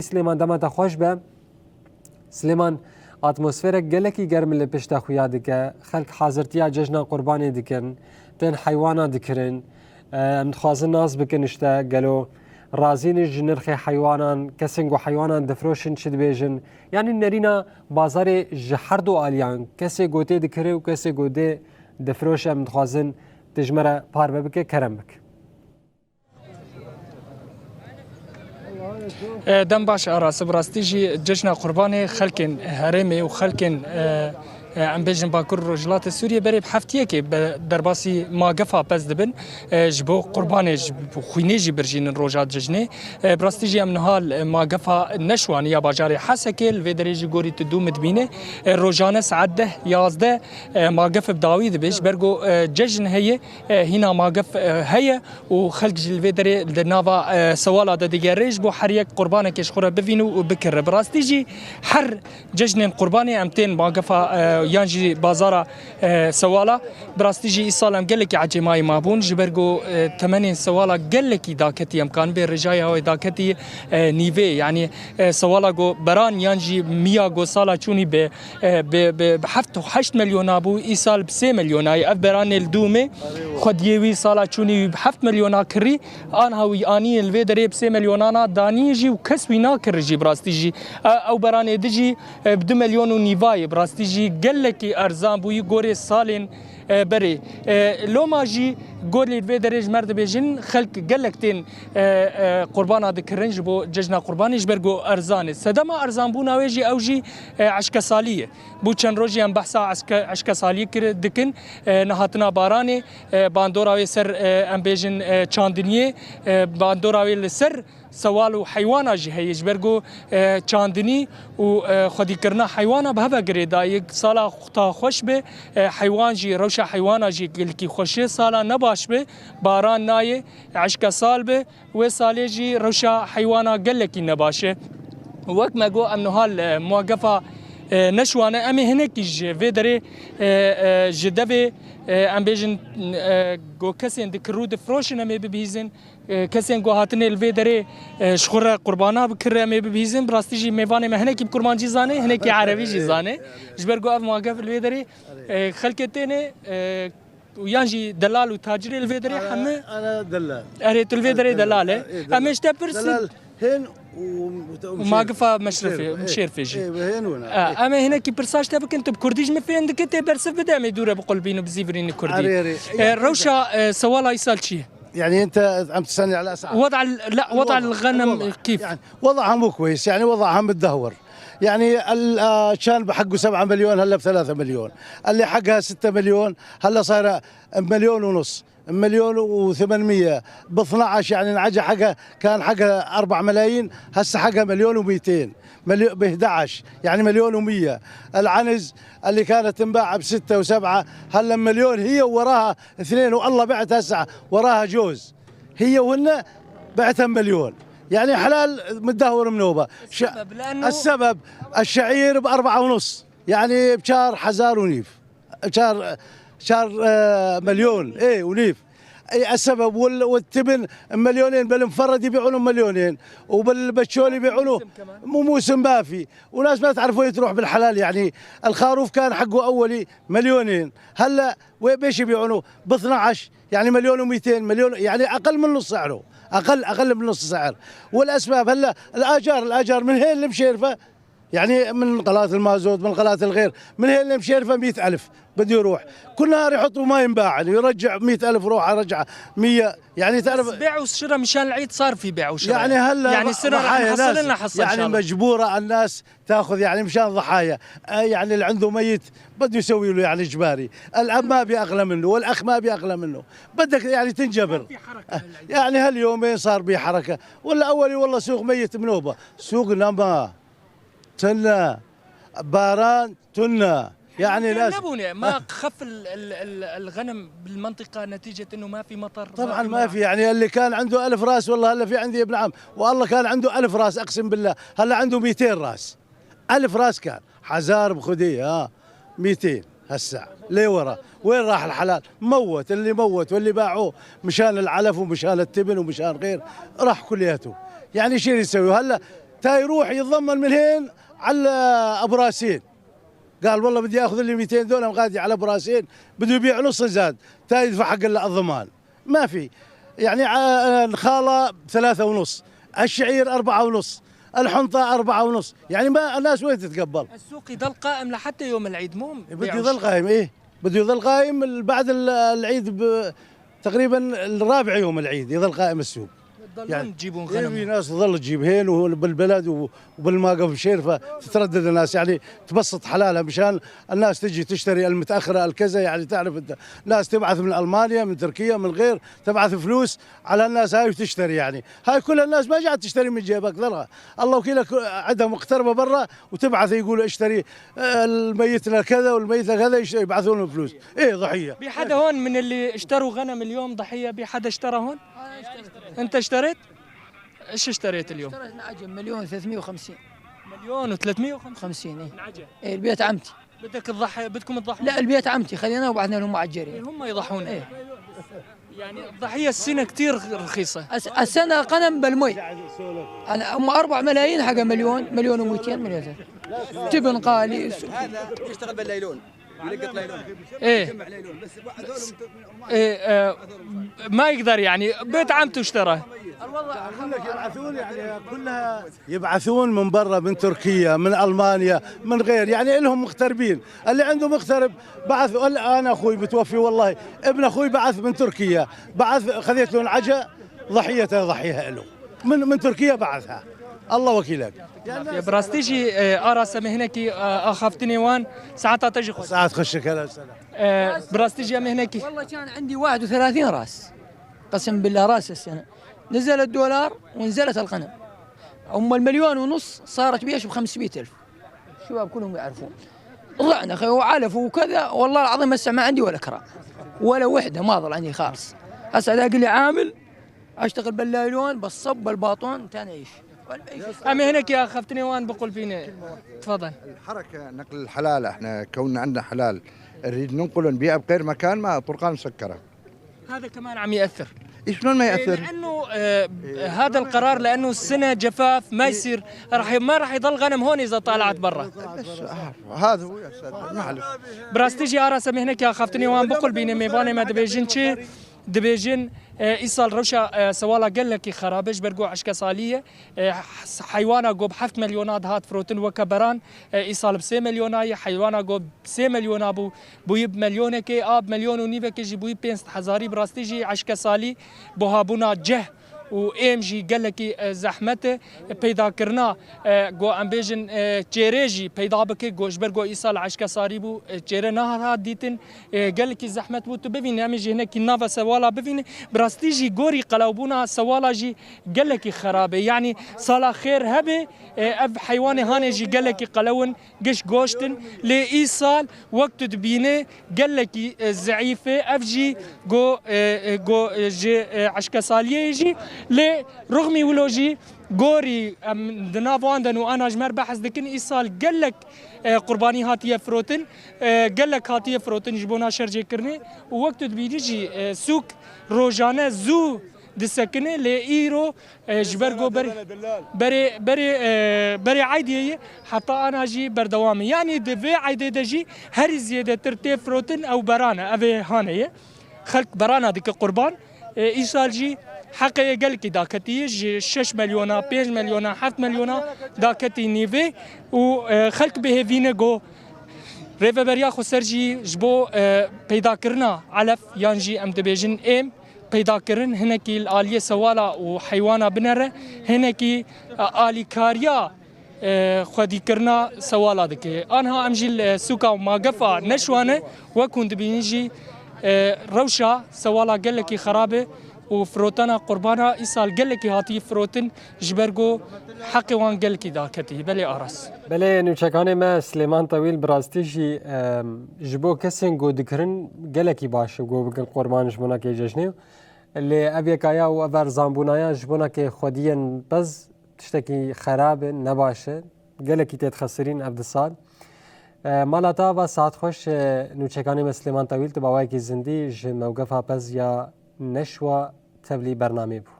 سليمان دمت خوش به سليمان اتمسفيرك جلكي گرم اللي پشت خويا دك خلق حاضرتيا ججنا قرباني دكن تن حيوانات دكرن متخازن ناس بكن اشتا قالوا رازين جنرخي حيوانان كسنگو حيوانان دفروشن شد بيجن يعني نرينا بازار جحردو آليان كسي گوتي دكري و كسي گوتي دفروش متخازن تجمره پار بك كرم بك دم باش أراس براستيجي جشنا قرباني خلكن هرمي وخلكن ام بيجن باكر رجلات سوريا بري بحفتيه كي درباسي ما قفا بس دبن جبو قرباني جبو خوينيجي برجين روجات ججني براستيجي ام نهال ما قفا نشوان يا باجاري حسكل فيدريجي غوري تدو مدبينه روجانس عده يازده ما قف بداوي دبش برغو ججن هي هنا ما قف هي وخلق الفيدري دنافا سوالا دديريج بو حريك قربانه كشخوره بفينو وبكر براستيجي حر ججن قرباني امتين ما قفا يانجي بازارا سوالا براستيجي إصالة قالك عجماي مابون جبرجو 8 سوالا قالك داكتي أمكان بالرجاية هاي داكتي نيفي يعني سوالا جو بران يانجي 100 جو صالة شوني بحفت 8 مليون أبو إصال ب 6 مليون هاي أبران الدومة خد يوي صالة شوني بحفت مليون كري أنا هوي أني الفيدري ب 6 مليون أنا دانيجي وكسوي ناكر جي براستيجي أو بران دجي ب 2 مليون ونيفاي براستيجي قلكي ارزان بوي غوري سالين بري لو ماجي غوري الفيدريج مرد بيجن خلق قلكتين قربان هذا كرنج بو ججنا قرباني جبرغو ارزان سدما ارزان بو ناويجي اوجي عشكا ساليه بو چن روجي ام بحثا عشكا ساليه كر دكن نهاتنا باراني باندوراوي سر ام بيجن چاندنيه باندوراوي لسر سوال و حيوانا جي هي جبرغو چاندني و خدي كرنا حيوانا بهبا غريدا يك سالا خطا خوش به حيوان جي روشا حيوانا جي كي خوش سالا نباش به باران ناي عشكا سال به و سالي جي روشا حيوانا قلكي نباشه وقت ما جو امنو هال موقفه نشوانه امي هناك فيدري جدبه ام بيجن جو كسين دكرود فروشن امي ببيزن كسين جو هاتني الفيدري شخور قربانا بكر امي ببيزن براستيجي ميفاني ما هناك بكرمانجي زاني هناك عربي جي زاني جبر جو موقف الفيدري خلكتيني ويانجي دلال وتاجري الفيدري حمي انا دلال اريت الفيدري دلاله اميش دلال هن وما قفا مشرفي مشرفي جي هن ونا اما هنا كي برساج تبك انت بكرديج ما في عندك انت برسف بدا ما يدور بقلبين وبزيفرين كردي روشا سوالا يسال شي يعني انت عم تسالني على اسعار وضع الغنم كيف يعني وضعها مو كويس يعني وضعها متدهور يعني كان بحقه 7 مليون هلا ب 3 مليون اللي حقها 6 مليون هلا صايره مليون ونص مليون و800 ب 12 يعني العجة حقها كان حقها 4 ملايين هسه حقها مليون و200 ب 11 يعني مليون و100 العنز اللي كانت تنباع ب6 و7 هلا مليون هي وراها اثنين والله بعت هسه وراها جوز هي وهن بعتها مليون يعني حلال متدهور منوبه السبب الشعير ب4.5 يعني بشار حزار ونيف شهر مليون ايه ونيف اي السبب والتبن مليونين بالمفرد يبيعون مليونين وبالبتشول يبيعونه مو موسم ما في وناس ما تعرف وين تروح بالحلال يعني الخروف كان حقه اولي مليونين هلا بيش يبيعونه ب 12 يعني مليون و200 مليون يعني اقل من نص سعره اقل من نص سعر والاسباب هلا الاجار من هي اللي مشيرفه يعني من قناة المازوت من قناة الغير من هي اللي مشيرفه 100,000 بده يروح كل نهار يحطوا ما ينباع يعني يرجع 100,000 روح رجع 100 يعني تعرف بيع وشراء مشان العيد صار في بيع وشراء يعني هلا يعني السنه راح نحصل لنا حصه يعني مجبوره الناس تاخذ يعني مشان ضحايا يعني اللي عنده ميت بده يسوي له يعني اجباري الاب ما بيغلى منه والاخ ما بيغلى منه بدك يعني تنجبر يعني هاليومين صار بيه حركه ولا اولي والله سوق ميت منوبه سوقنا ما تنا باران تنا يعني ناس ما خف الغنم بالمنطقة نتيجة انه ما في مطر طبعا ما في يعني اللي كان عنده 1000 راس والله هلا في عندي ابن عم والله كان عنده 1000 راس اقسم بالله هلا عنده 200 راس 1000 راس كان حزار بخديه 200 هسه ليه ورا وين راح الحلال موت اللي موت واللي باعوه مشان العلف ومشان التبن ومشان غير راح كلياته يعني شو يسوي هلا تا يروح يتضمن من هين على ابو راسين، قال والله بدي اخذ لي 200 دولار مغادي على ابو راسين، بده يبيع نص زاد تا يدفع حق الضمان. ما في يعني الخاله 3.5، الشعير 4.5، الحنطه 4.5، يعني ما الناس وين تتقبل؟ السوق يضل قائم لحتى يوم العيد مو بده يظل قائم. ايه بده يظل قائم بعد العيد تقريبا الرابع يوم العيد يظل قائم السوق. يعني تجيبون في غنم ناس تظل تجيب هين وبالبلد وبالماقف شيرفه تتردد الناس، يعني تبسط حلالها مشان الناس تجي تشتري المتاخره الكذا. يعني تعرف انت ناس تبعث من المانيا من تركيا من غير تبعث فلوس على الناس هاي وتشتري. يعني هاي كل الناس ما جات تشتري من جيبك، ذرها الله وكيلك عندها مقتربه برا وتبعث يقولوا اشتري الميت لنا كذا والميت لنا كذا، يبعثون لهم فلوس. ايه ضحيه. بحدا هون من اللي اشتروا غنم اليوم ضحيه بحدا اشترى هون؟ انت اشتريت؟ ايش اشتريت اليوم؟ اشتريت نعجم 1,350. 1,350 ايه نعجة. ايه البيت عمتي. بدك تضحي بدكم تضحوا؟ لا البيت عمتي خلينا وبعدنا لهم معجرين. هم يضحون. ايه يعني الضحيه السنه كثير رخيصه. السنه غنم بالمي انا 4 ملايين حق مليون، مليون و200 مليون. تبن قالي هذا يشتغل بالليلون يلقط ليلون. ايه ايه ما يقدر يعني بيت عمته اشترى. اقول لك يبعثون يعني كلها يبعثون من برا، من تركيا من المانيا من غير، يعني لهم مغتربين. اللي عنده مغترب بعث. انا اخوي متوفي والله، ابن اخوي بعث من تركيا، بعث خذيت له العجا ضحيته ضحيها له من تركيا بعثها. الله وكيلك. يا براستيجي اراسه مهنكي اخافتني وان ساعتها تجي خش ساعات خشك هلا سنه. براستيجي مهنكي والله كان عندي 31 راس، قسم بالله راس السنه. نزل الدولار ونزلت الغنم. المليون ونص صارت بيش ب500,000. الشباب كلهم يعرفون. ضعنا اخي وعلف وكذا، والله العظيم هسه ما عندي ولا كراء ولا وحده، ما ظل عندي خالص. هسه الاقي لي عامل اشتغل باللايلون بالصب بالباطون تاني اعيش. مهنك يا اخافتني وان بقول فيني. تفضل. الحركه نقل الحلال، احنا كوننا عندنا حلال نريد ننقل ونبيع بغير مكان ما طرقان مسكره. هذا كمان عم ياثر. شلون ما ياثر؟ لانه هذا القرار لانه السنه جفاف ما يصير ما راح يضل غنم هون اذا طالعت برا. هذا هو يا استاذ معلش. براستيجي اراسه مهنك يا اخافتني وان بقول بيني ميباني ما دبيجن دبيجن ايصال روشا سوالا قال لك خرابش برجو عشكه صاليه حيوانا جو ب7 مليونات هات فروتن وكبران ايصال ب6 مليوناي حيوانا جو ب3 مليون ابو بويب مليون كي اب مليون ونيفه كي جيبوي 5,000 براستيجي عشكه صالي بوهابونا جه و ام جي قال لك زحمته پیدا کرنا گو ام بیژن چیرجی پیدا بک گوش بر گو ایسال عشق ساری بو چیره نه ها دیتن قال لك زحمت بو تو ببین ام جی هناك نافا سوالا ببین براستیجی گوری قلوبونا سوالا جی قال لك خرابه يعني صلا خير هبه اف حيوان هاني جي قال لك قلون قش گوشتن لايصال وقت تبينه قال لك زعيفه اف جي جو جي عشق ساليه جي لي رغمي ولوجي غوري دنافواندن وانا جمر بحث دكن ايصال قال لك قرباني هاتيه فروتن قال لك هاتيه فروتن جبونا شرجي كرني ووقت بيجي سوق روجانه زو دسكنه لايرو جبرغو بري عيدي حتى انا جي بردوامي يعني دفي عيدي دجي هر زياده ترتي فروتن او برانا افي هانيه خلق برانا ديك قربان ايصال جي حقي قال لك داكتي 6 مليون 5 مليون 7 مليون داكتي نيفي وخلق به فينغو ريفبريا خو سرجي جبو پیدا کرنا علف يانجي ام دبيجن ام پیدا کرن هنكي الاليه سوالا وحيوانا بنره هنكي الي كاريا خدي کرنا سوالا دكي انها امجي سوكا ما قفا نشوانه وكنت بينجي روشا سوالا قال لك خرابه وفروتنا قربانا ايصال قال لك هاتي فروتن جبرجو حقي وان قال لك داكتي بلي ارس بله نوچکانه ما سلیمان طویل براستیجی جبو کسین گو دکرن گلکی باشه گو بگن قربانش بنا که جشنه اللي ابي كايا وابر زامبونايا جبونا که خوديا بز تشتكي خراب نباشه گلکی تتخسرين عبد الصاد مالاتا و ساعت خوش نوچکانه ما سلیمان طویل تباوی کی زندی ج موقفها بز یا نشوا تبلی برنامه بو